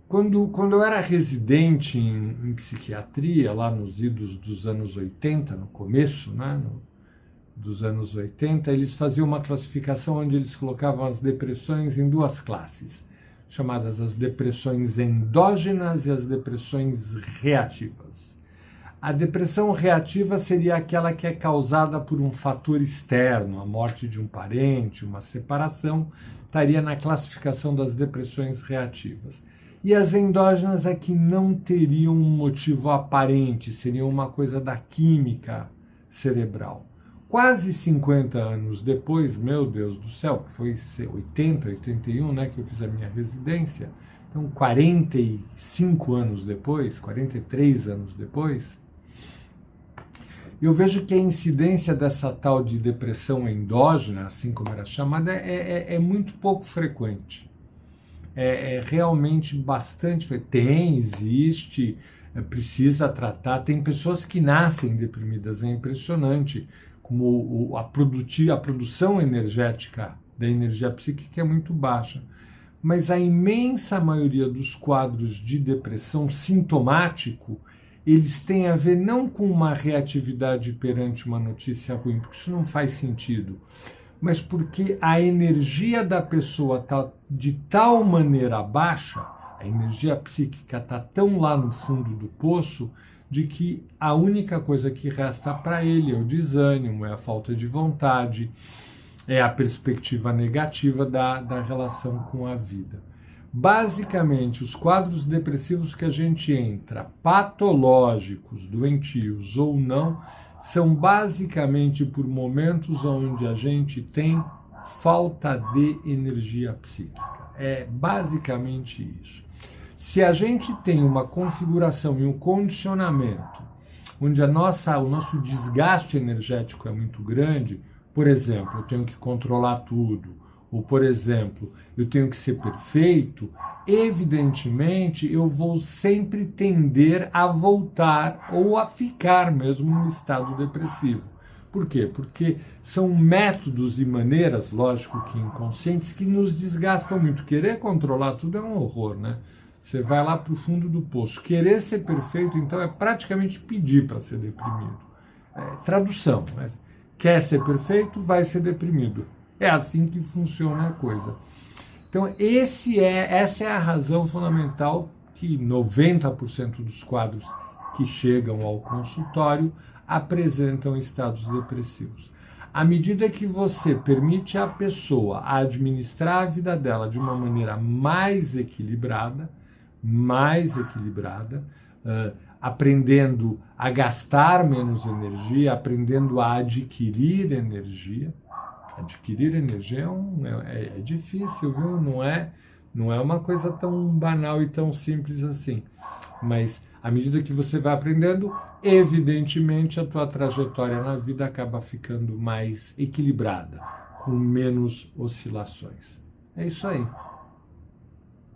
Quando eu era residente em psiquiatria, lá nos idos dos anos 80, no começo, né, dos anos 80, eles faziam uma classificação onde eles colocavam as depressões em duas classes, chamadas as depressões endógenas e as depressões reativas. A depressão reativa seria aquela que é causada por um fator externo, a morte de um parente, uma separação, estaria na classificação das depressões reativas. E as endógenas é que não teriam um motivo aparente, seriam uma coisa da química cerebral. Quase 50 anos depois, meu Deus do céu, foi 80, 81, né, que eu fiz a minha residência, então 45 anos depois, 43 anos depois, eu vejo que a incidência dessa tal de depressão endógena, assim como era chamada, é muito pouco frequente. É realmente bastante. Tem, existe, precisa tratar. Tem pessoas que nascem deprimidas, é impressionante, como a produção energética da energia psíquica é muito baixa. Mas a imensa maioria dos quadros de depressão sintomático, eles têm a ver não com uma reatividade perante uma notícia ruim, porque isso não faz sentido, mas porque a energia da pessoa está de tal maneira baixa, a energia psíquica está tão lá no fundo do poço, de que a única coisa que resta para ele é o desânimo, é a falta de vontade, é a perspectiva negativa da relação com a vida. Basicamente, os quadros depressivos que a gente entra, patológicos, doentios ou não, são basicamente por momentos onde a gente tem falta de energia psíquica. É basicamente isso. Se a gente tem uma configuração e um condicionamento onde o nosso desgaste energético é muito grande, por exemplo, eu tenho que controlar tudo, ou, por exemplo, eu tenho que ser perfeito, evidentemente eu vou sempre tender a voltar ou a ficar mesmo no estado depressivo. Por quê? Porque são métodos e maneiras, lógico que inconscientes, que nos desgastam muito. Querer controlar tudo é um horror, né? Você vai lá para o fundo do poço. Querer ser perfeito, então, é praticamente pedir para ser deprimido. Tradução. Né? Quer ser perfeito, vai ser deprimido. É assim que funciona a coisa. Então, essa é a razão fundamental que 90% dos quadros que chegam ao consultório apresentam estados depressivos. À medida que você permite à pessoa administrar a vida dela de uma maneira mais equilibrada, aprendendo a gastar menos energia, aprendendo a adquirir energia. Adquirir energia é difícil, viu? Não é uma coisa tão banal e tão simples assim. Mas à medida que você vai aprendendo, evidentemente a tua trajetória na vida acaba ficando mais equilibrada, com menos oscilações. É isso aí.